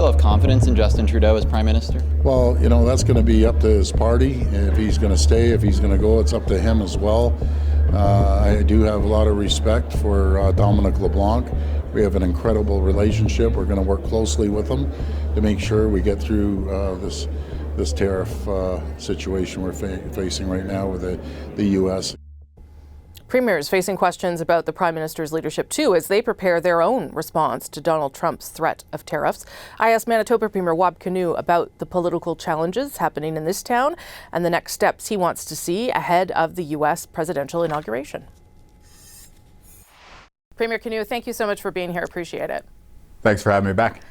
still have confidence in Justin Trudeau as Prime Minister? Well, that's going to be up to his party. If he's going to stay, if he's going to go, it's up to him as well. I do have a lot of respect for Dominic LeBlanc. We have an incredible relationship. We're going to work closely with him to make sure we get through this tariff situation we're facing right now with the U.S. Premiers facing questions about the Prime Minister's leadership too as they prepare their own response to Donald Trump's threat of tariffs. I asked Manitoba Premier Wab Kinew about the political challenges happening in this town and the next steps he wants to see ahead of the U.S. presidential inauguration. Premier Kinew, thank you so much for being here. Appreciate it. Thanks for having me back.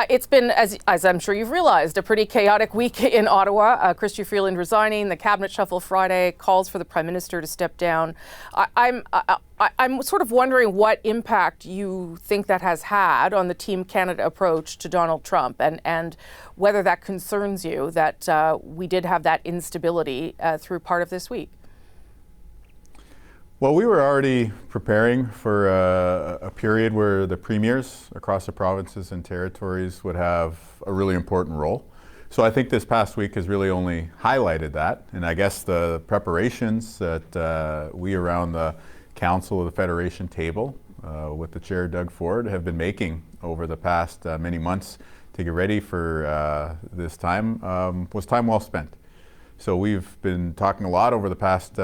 It's been, as I'm sure you've realized, a pretty chaotic week in Ottawa. Chrystia Freeland resigning, the cabinet shuffle Friday, calls for the Prime Minister to step down. I'm sort of wondering what impact you think that has had on the Team Canada approach to Donald Trump, and whether that concerns you that we did have that instability through part of this week. Well, we were already preparing for a period where the premiers across the provinces and territories would have a really important role. So I think this past week has really only highlighted that. And I guess the preparations that we around the Council of the Federation table with the chair, Doug Ford, have been making over the past many months to get ready for this time was time well spent. So we've been talking a lot over the past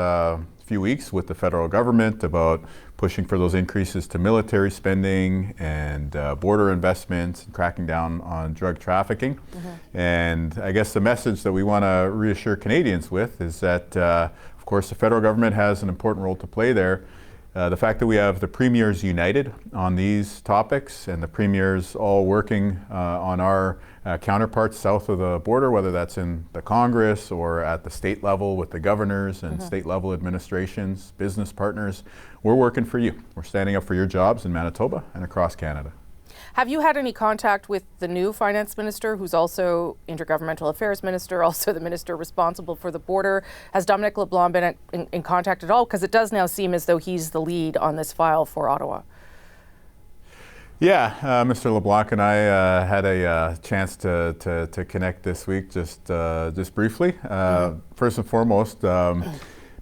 few weeks with the federal government about pushing for those increases to military spending and border investments and cracking down on drug trafficking. Mm-hmm. And I guess the message that we want to reassure Canadians with is that, of course, the federal government has an important role to play there. The fact that we have the premiers united on these topics and the premiers all working on our counterparts south of the border, whether that's in the Congress or at the state level with the governors and state level administrations, business partners, we're working for you. We're standing up for your jobs in Manitoba and across Canada. Have you had any contact with the new finance minister, who's also intergovernmental affairs minister, also the minister responsible for the border? Has Dominic LeBlanc been in contact at all? Because it does now seem as though he's the lead on this file for Ottawa. Yeah, Mr. LeBlanc and I had a chance to connect this week, just briefly. First and foremost,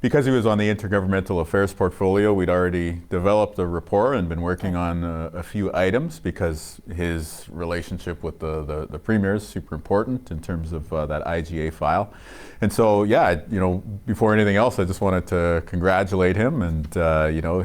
because he was on the intergovernmental affairs portfolio, we'd already developed a rapport and been working on a few items because his relationship with the premier is super important in terms of that IGA file. And so, yeah, before anything else, I just wanted to congratulate him. And,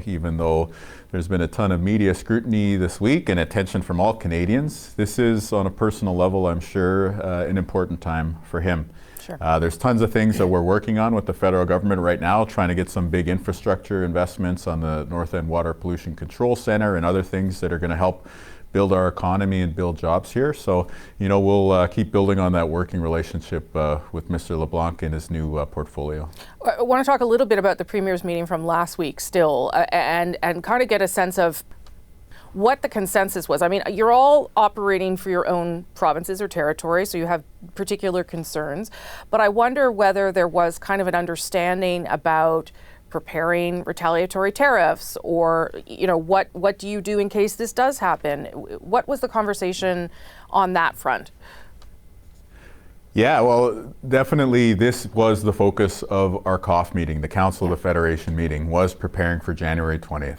even though there's been a ton of media scrutiny this week and attention from all Canadians, this is, on a personal level, I'm sure, an important time for him. Sure. There's tons of things that we're working on with the federal government right now, trying to get some big infrastructure investments on the North End Water Pollution Control Center and other things that are going to help build our economy and build jobs here. So, we'll keep building on that working relationship with Mr. LeBlanc and his new portfolio. I want to talk a little bit about the Premier's meeting from last week still, and kind of get a sense of what the consensus was. I mean, you're all operating for your own provinces or territories, so you have particular concerns. But I wonder whether there was kind of an understanding about preparing retaliatory tariffs, or what do you do in case this does happen? What was the conversation on that front? Yeah, well, definitely this was the focus of our COF meeting. The Council of the Federation meeting was preparing for January 20th.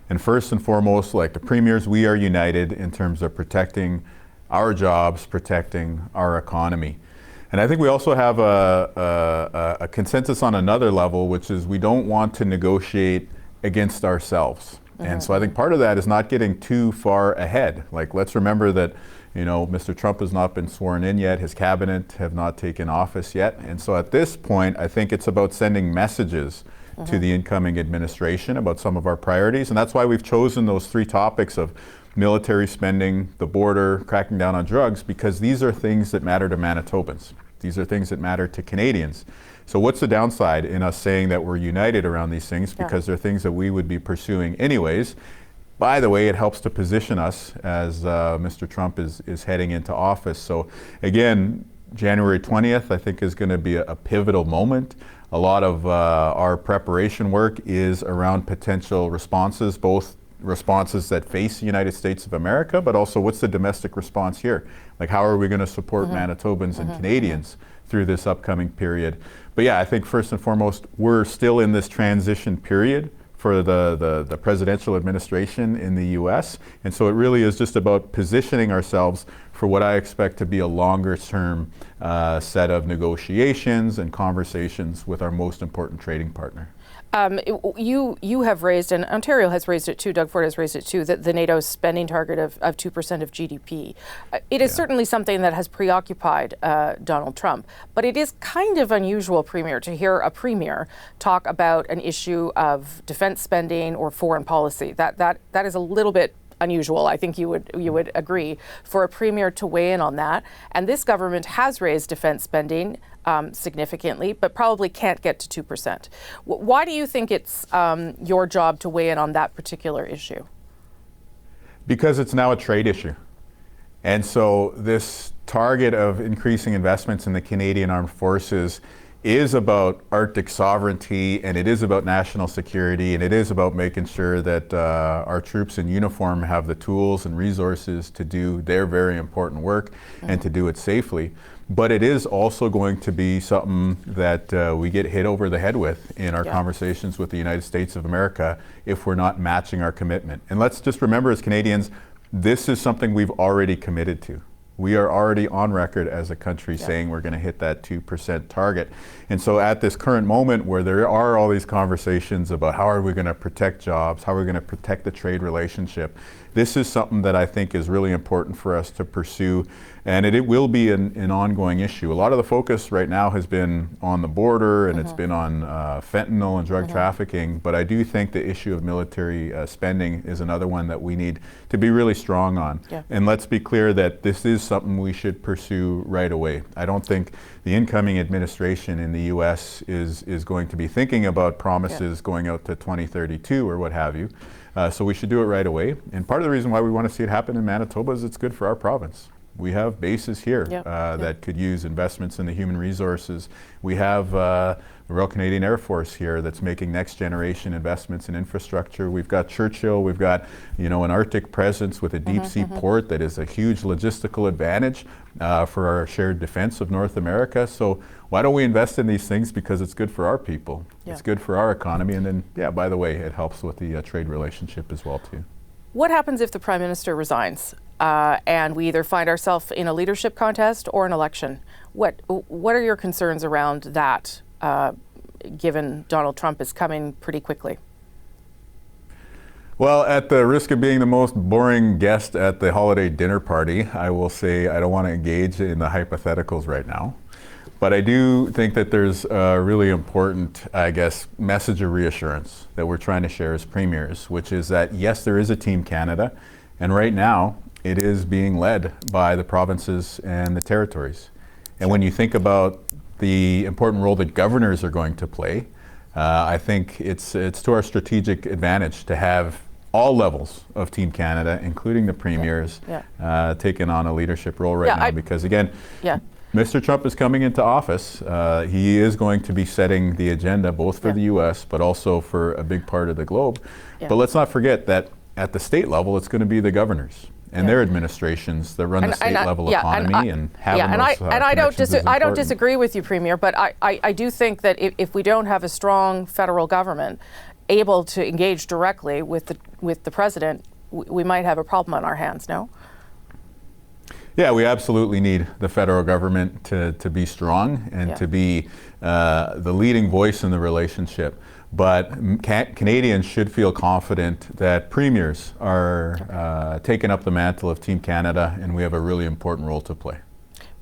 And first and foremost, like the premiers, we are united in terms of protecting our jobs, protecting our economy. And I think we also have a consensus on another level, which is we don't want to negotiate against ourselves. And so I think part of that is not getting too far ahead. Like, let's remember that, Mr. Trump has not been sworn in yet. His cabinet have not taken office yet. And so at this point, I think it's about sending messages to the incoming administration about some of our priorities. And that's why we've chosen those three topics of military spending, the border, cracking down on drugs, because these are things that matter to Manitobans. These are things that matter to Canadians. So what's the downside in us saying that we're united around these things? Because they're things that we would be pursuing anyways. By the way, it helps to position us as Mr. Trump is heading into office. So again, January 20th, I think, is going to be a pivotal moment. A lot of our preparation work is around potential responses, both responses that face the United States of America, but also what's the domestic response here? Like, how are we going to support Manitobans and Canadians through this upcoming period? But yeah, I think first and foremost, we're still in this transition period for the presidential administration in the U.S. And so it really is just about positioning ourselves for what I expect to be a longer term set of negotiations and conversations with our most important trading partner. You have raised, and Ontario has raised it too, Doug Ford has raised it too, the NATO spending target of 2% of GDP. It is certainly something that has preoccupied Donald Trump, but it is kind of unusual, Premier, to hear a Premier talk about an issue of defense spending or foreign policy. That is a little bit unusual. I think you would agree for a Premier to weigh in on that. And this government has raised defense spending significantly, but probably can't get to 2%. Why do you think it's your job to weigh in on that particular issue? Because it's now a trade issue. And so this target of increasing investments in the Canadian Armed Forces is about Arctic sovereignty, and it is about national security, and it is about making sure that our troops in uniform have the tools and resources to do their very important work and to do it safely. But it is also going to be something that we get hit over the head with in our conversations with the United States of America if we're not matching our commitment. And let's just remember, as Canadians, this is something we've already committed to. We are already on record as a country saying we're going to hit that 2% target. And so at this current moment where there are all these conversations about how are we going to protect jobs, how are we going to protect the trade relationship, this is something that I think is really important for us to pursue, and it will be an ongoing issue. A lot of the focus right now has been on the border, and it's been on fentanyl and drug trafficking, but I do think the issue of military spending is another one that we need to be really strong on. And let's be clear that this is something we should pursue right away. I don't think the incoming administration in the U.S. is going to be thinking about promises going out to 2032 or what have you. So we should do it right away. And part of the reason why we want to see it happen in Manitoba is it's good for our province. We have bases here that could use investments in the human resources. We have the Royal Canadian Air Force here that's making next generation investments in infrastructure. We've got Churchill, we've got an Arctic presence with a deep sea port that is a huge logistical advantage for our shared defense of North America. So why don't we invest in these things? Because it's good for our people, it's good for our economy, and then by the way, it helps with the trade relationship as well too. What happens if the Prime Minister resigns and we either find ourselves in a leadership contest or an election? What are your concerns around that, given Donald Trump is coming pretty quickly? Well, at the risk of being the most boring guest at the holiday dinner party, I will say I don't want to engage in the hypotheticals right now. But I do think that there's a really important, message of reassurance that we're trying to share as premiers, which is that yes, there is a Team Canada, and right now it is being led by the provinces and the territories. And when you think about the important role that governors are going to play, I think it's to our strategic advantage to have all levels of Team Canada, including the premiers, taking on a leadership role right now. Because again, Mr. Trump is coming into office. He is going to be setting the agenda both for the U.S. but also for a big part of the globe. But let's not forget that at the state level, it's going to be the governors and their administrations that run the state level economy and having those I don't disagree with you, Premier, but I do think that if we don't have a strong federal government able to engage directly with the president, we might have a problem on our hands. No? Yeah, we absolutely need the federal government to be strong and to be the leading voice in the relationship. But Canadians should feel confident that premiers are taking up the mantle of Team Canada, and we have a really important role to play.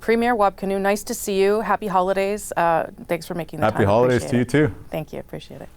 Premier Wab Kinew, nice to see you. Happy holidays. Thanks for making the time. Happy holidays to you too. Thank you. Appreciate it.